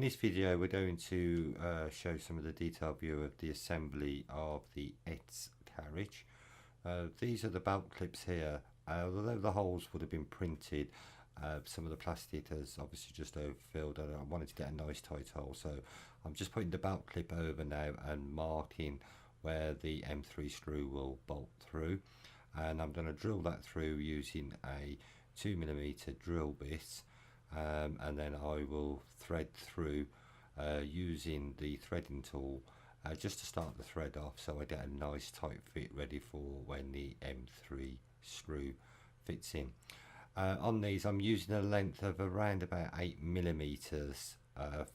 this video we're going to show some of the detailed view of the assembly of the ETS carriage. These are the belt clips here. Although the holes would have been printed, some of the plastic has obviously just overfilled and I wanted to get a nice tight hole, so I'm just putting the belt clip over now and marking where the M3 screw will bolt through, and I'm going to drill that through using a 2mm drill bit. And then I will thread through using the threading tool just to start the thread off, so I get a nice tight fit ready for when the M3 screw fits in. On these I'm using a length of around about 8mm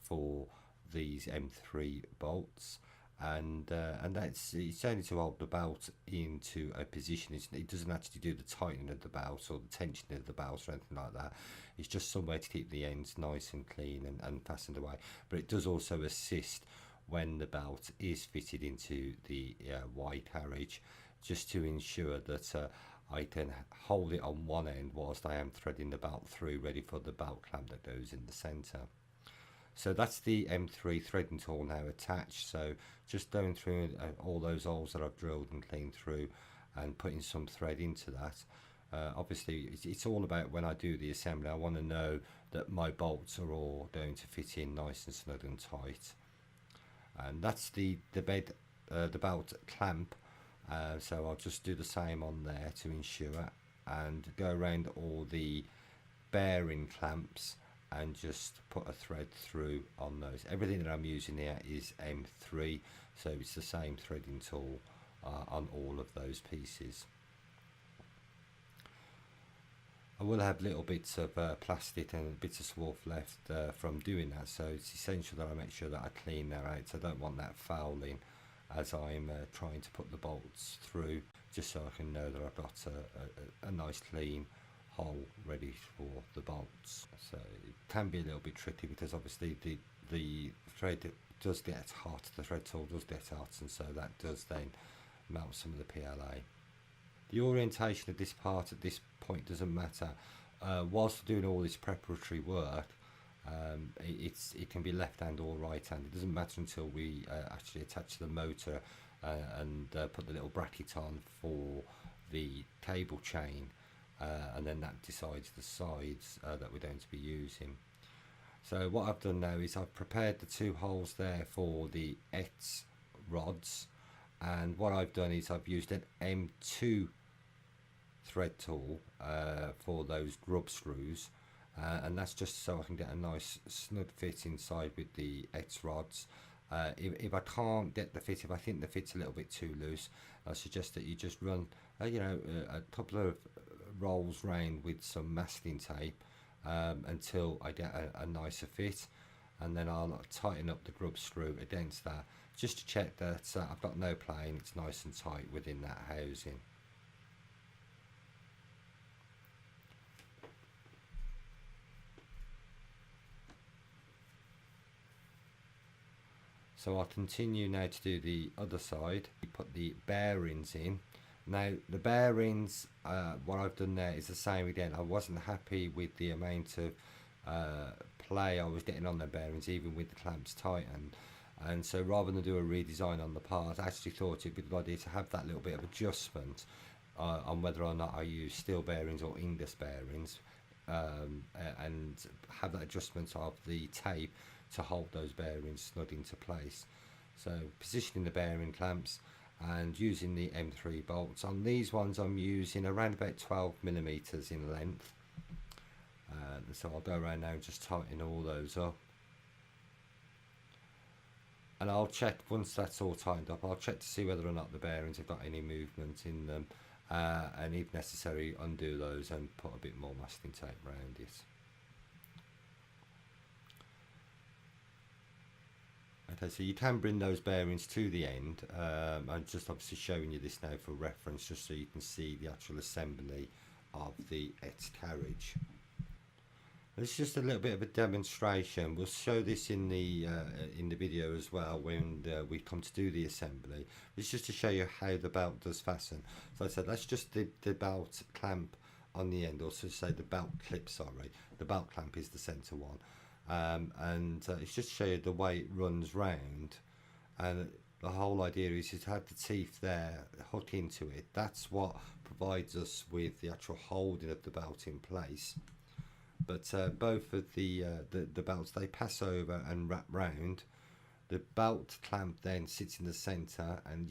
for these M3 bolts, and it's only to hold the belt into a position. It doesn't actually do the tightening of the belt or the tensioning of the belt or anything like that. It's just somewhere to keep the ends nice and clean and fastened away, but it does also assist when the belt is fitted into the Y carriage, just to ensure that I can hold it on one end whilst I am threading the belt through, ready for the belt clamp that goes in the centre. So that's the M3 threading tool now attached, so just going through all those holes that I've drilled and cleaned through and putting some thread into that. Obviously it's all about, when I do the assembly, I want to know that my bolts are all going to fit in nice and snug and tight. And that's the belt clamp, so I'll just do the same on there to ensure, and go around all the bearing clamps and just put a thread through on those. Everything that I'm using here is M3, so it's the same threading tool on all of those pieces. I will have little bits of plastic and bits of swarf left from doing that, so it's essential that I make sure that I clean that out. So I don't want that fouling as I'm trying to put the bolts through, just so I can know that I've got a nice clean hole ready for the bolts. So it can be a little bit tricky because obviously the thread does get hot, the thread tool does get hot, and so that does then melt some of the PLA. The orientation of this part at this point doesn't matter. Whilst doing all this preparatory work, it can be left hand or right hand. It doesn't matter until we actually attach the motor and put the little bracket on for the cable chain, and then that decides the sides that we're going to be using. So what I've done now is I've prepared the two holes there for the ETS rods, and what I've done is I've used an M2 thread tool for those grub screws, and that's just so I can get a nice snug fit inside with the ETS rods. If I can't get the fit, if I think the fit's a little bit too loose, I suggest that you just run a couple of rolls round with some masking tape until I get a nicer fit, and then I'll tighten up the grub screw against that, just to check that I've got no play and it's nice and tight within that housing. So I'll continue now to do the other side. Put the bearings in. Now the bearings, what I've done there is the same again. I wasn't happy with the amount of play I was getting on the bearings, even with the clamps tightened, and so rather than do a redesign on the part, I actually thought it'd be a good idea to have that little bit of adjustment on whether or not I use steel bearings or Ingus bearings, and have that adjustment of the tape to hold those bearings snug into place. So positioning the bearing clamps and using the M3 bolts. On these ones I'm using around about 12mm in length, so I'll go around now and just tighten all those up, and I'll check once that's all tightened up. I'll check to see whether or not the bearings have got any movement in them, and if necessary undo those and put a bit more masking tape around it. Okay, so you can bring those bearings to the end. I'm just obviously showing you this now for reference, just so you can see the actual assembly of the ETS carriage. This is just a little bit of a demonstration. We'll show this in the video as well when we come to do the assembly. It's just to show you how the belt does fasten. So I said that's just the belt clamp on the end, or so say the belt clip, sorry. The belt clamp is the center one. and it's just show you the way it runs round, and the whole idea is to have the teeth there hook into it. That's what provides us with the actual holding of the belt in place. But both of the belts, they pass over and wrap round. The belt clamp then sits in the centre, and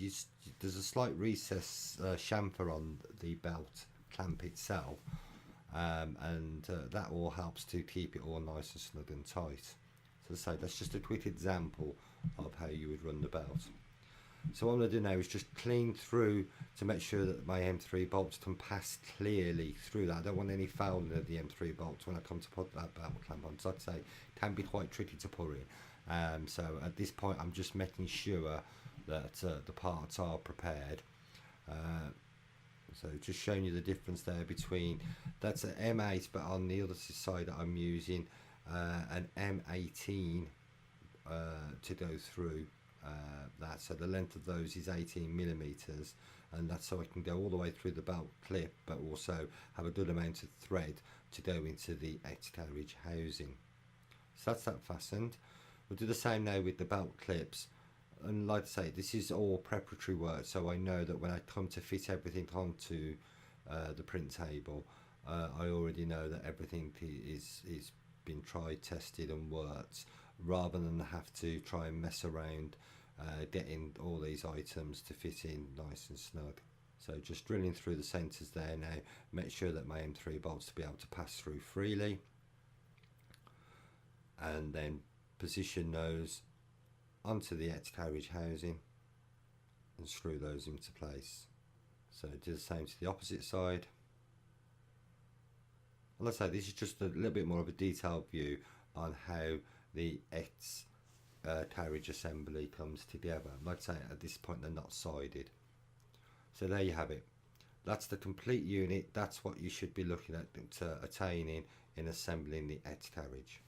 there's a slight recess chamfer on the belt clamp itself, and that all helps to keep it all nice and snug and tight. So that's just a quick example of how you would run the belt. So what I'm going to do now is just clean through to make sure that my M3 bolts can pass clearly through that. I don't want any fouling of the M3 bolts when I come to put that belt clamp on. So I'd say it can be quite tricky to put in. So at this point I'm just making sure that the parts are prepared. So just showing you the difference there between, that's an M8, but on the other side I'm using an M18 to go through that. So the length of those is 18 millimeters, and that's so I can go all the way through the belt clip, but also have a good amount of thread to go into the X-carriage housing. So that's that fastened. We'll do the same now with the belt clips, and like I say, this is all preparatory work, so I know that when I come to fit everything onto the print table, I already know that everything is been tried, tested and worked, rather than have to try and mess around getting all these items to fit in nice and snug. So just drilling through the centres there now, make sure that my M3 bolts to be able to pass through freely, and then position those onto the X-carriage housing and screw those into place. So do the same to the opposite side. And let's say this is just a little bit more of a detailed view on how the X carriage assembly comes together. Like I say, at this point they're not sided. So there you have it. That's the complete unit. That's what you should be looking at attaining in assembling the X carriage.